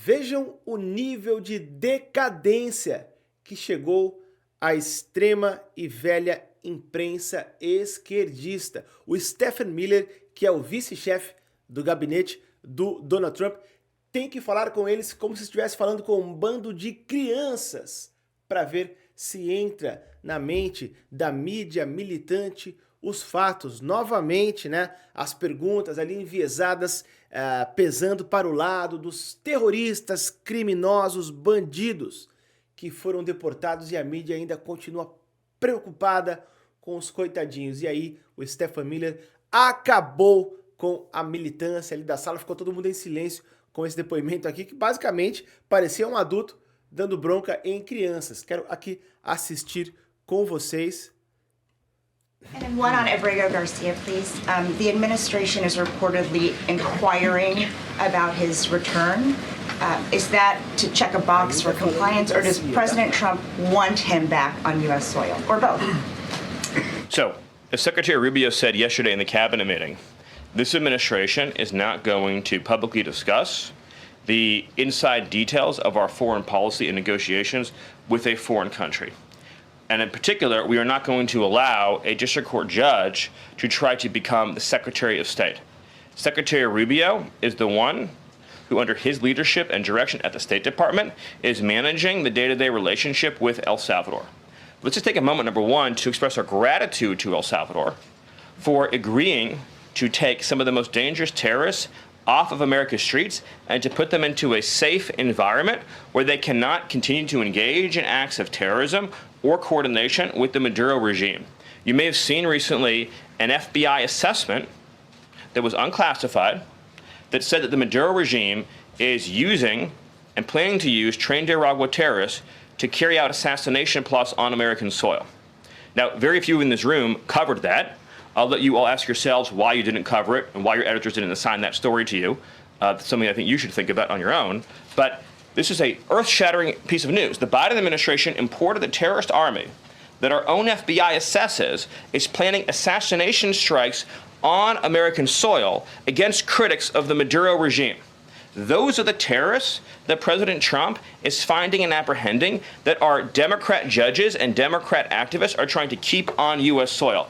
Vejam o nível de decadência que chegou à extrema e velha imprensa esquerdista. O Stephen Miller, que é o vice-chefe do gabinete do Donald Trump, tem que falar com eles como se estivesse falando com um bando de crianças para ver se entra na mente da mídia militante os fatos. Novamente, né, as perguntas ali enviesadas, pesando para o lado dos terroristas, criminosos, bandidos que foram deportados, e a mídia ainda continua preocupada com os coitadinhos. E aí o Stephen Miller acabou com a militância ali da sala, ficou todo mundo em silêncio com esse depoimento aqui, que basicamente parecia um adulto dando bronca em crianças. Quero aqui assistir com vocês. And one on Abrego Garcia, please. The administration is reportedly inquiring about his return. Is that to check a box for compliance, or does President Trump want him back on U.S. soil, or both? So, as Secretary Rubio said yesterday in the cabinet meeting, this administration is not going to publicly discuss the inside details of our foreign policy and negotiations with a foreign country. And in particular, we are not going to allow a district court judge to try to become the Secretary of State. Secretary Rubio is the one who, under his leadership and direction at the State Department, is managing the day-to-day relationship with El Salvador. Let's just take a moment, number one, to express our gratitude to El Salvador for agreeing to take some of the most dangerous terrorists off of America's streets and to put them into a safe environment where they cannot continue to engage in acts of terrorism or coordination with the Maduro regime. You may have seen recently an FBI assessment that was unclassified that said that the Maduro regime is using and planning to use trained Aragua terrorists to carry out assassination plots on American soil. Now, very few in this room covered that. I'll let you all ask yourselves why you didn't cover it and why your editors didn't assign that story to you. That's something I think you should think about on your own. But this is a earth-shattering piece of news. The Biden administration imported the terrorist army that our own FBI assesses is planning assassination strikes on American soil against critics of the Maduro regime. Those are the terrorists that President Trump is finding and apprehending that our Democrat judges and Democrat activists are trying to keep on U.S. soil.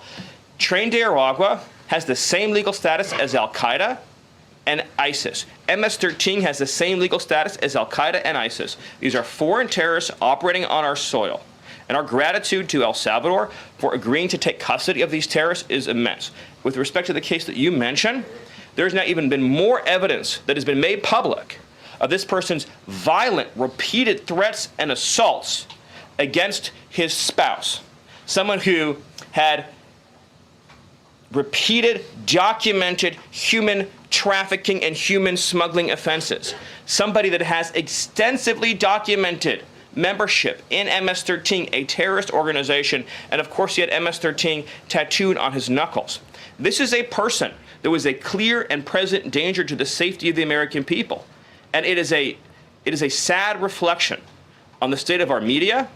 Tren de Aragua has the same legal status as Al-Qaeda and ISIS. MS-13 has the same legal status as Al-Qaeda and ISIS. These are foreign terrorists operating on our soil. And our gratitude to El Salvador for agreeing to take custody of these terrorists is immense. With respect to the case that you mentioned, there's now even been more evidence that has been made public of this person's violent, repeated threats and assaults against his spouse, someone who had repeated, documented human trafficking and human smuggling offenses. Somebody that has extensively documented membership in MS-13, a terrorist organization, and of course he had MS-13 tattooed on his knuckles. This is a person that was a clear and present danger to the safety of the American people. And it is a sad reflection on the state of our media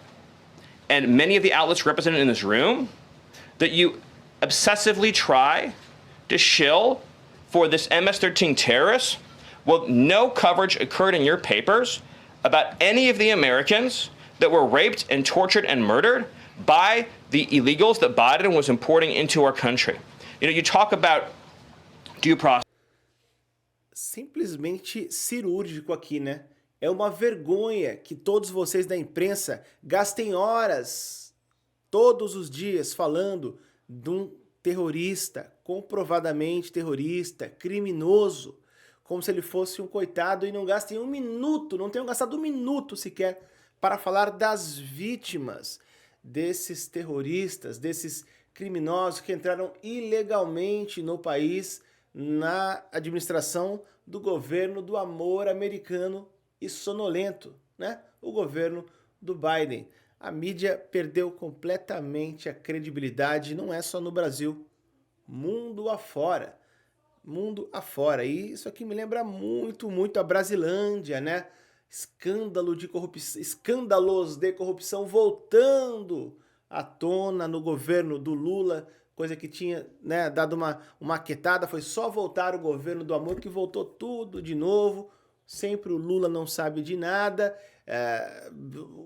and many of the outlets represented in this room that you obsessively try to shill for this MS-13 terrorist. Well, no coverage occurred in your papers about any of the Americans that were raped and tortured and murdered by the illegals that Biden was importing into our country. You know, you talk about due process. Simplesmente cirúrgico aqui, né? É uma vergonha que todos vocês da imprensa gastem horas, todos os dias, falando de um terrorista, comprovadamente terrorista, criminoso, como se ele fosse um coitado, e não gastem um minuto, não tenham gastado um minuto sequer para falar das vítimas desses terroristas, desses criminosos que entraram ilegalmente no país na administração do governo do amor americano e sonolento, né? O governo do Biden. A mídia perdeu completamente a credibilidade, não é só no Brasil, mundo afora. Mundo afora. E isso aqui me lembra muito, muito a Brasilândia, né? Escândalo de corrupção, escândalos de corrupção voltando à tona no governo do Lula, coisa que tinha, né, dado uma maquetada, foi só voltar o governo do amor que voltou tudo de novo. Sempre o Lula não sabe de nada,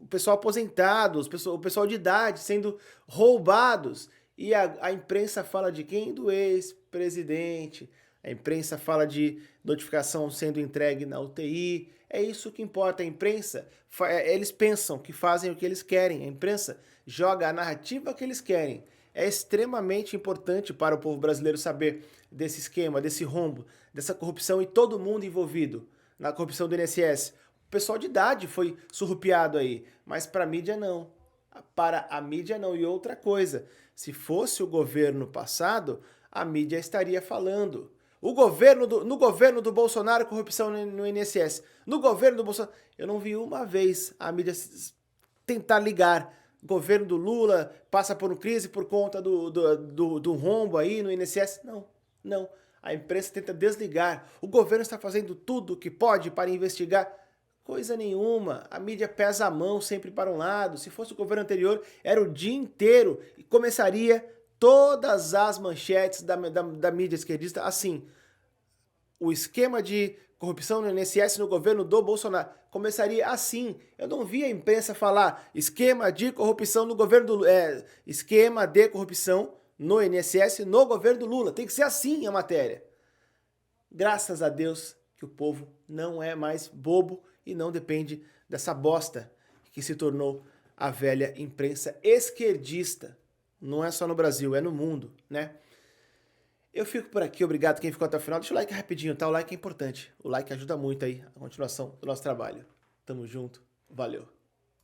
o pessoal aposentado, o pessoal de idade sendo roubados. E a imprensa fala de quem? Do ex-presidente. A imprensa fala de notificação sendo entregue na UTI. É isso que importa. A imprensa, eles pensam que fazem o que eles querem. A imprensa joga a narrativa que eles querem. É extremamente importante para o povo brasileiro saber desse esquema, desse rombo, dessa corrupção e todo mundo envolvido na corrupção do INSS. O pessoal de idade foi surrupiado aí, mas para a mídia não. Para a mídia não. E outra coisa, se fosse o governo passado, a mídia estaria falando. No governo do Bolsonaro, corrupção no INSS. No governo do Bolsonaro, eu não vi uma vez a mídia tentar ligar. O governo do Lula passa por uma crise por conta do rombo aí no INSS. Não. A imprensa tenta desligar. O governo está fazendo tudo o que pode para investigar. Coisa nenhuma. A mídia pesa a mão sempre para um lado. Se fosse o governo anterior, era o dia inteiro e começaria todas as manchetes da mídia esquerdista assim. O esquema de corrupção no INSS no governo do Bolsonaro começaria assim. Eu não vi a imprensa falar esquema de corrupção no governo do esquema de corrupção no INSS no governo do Lula. Tem que ser assim a matéria. Graças a Deus que o povo não é mais bobo e não depende dessa bosta que se tornou a velha imprensa esquerdista. Não é só no Brasil, é no mundo, né? Eu fico por aqui, obrigado quem ficou até o final. Deixa o like rapidinho, tá? O like é importante. O like ajuda muito aí a continuação do nosso trabalho. Tamo junto, valeu.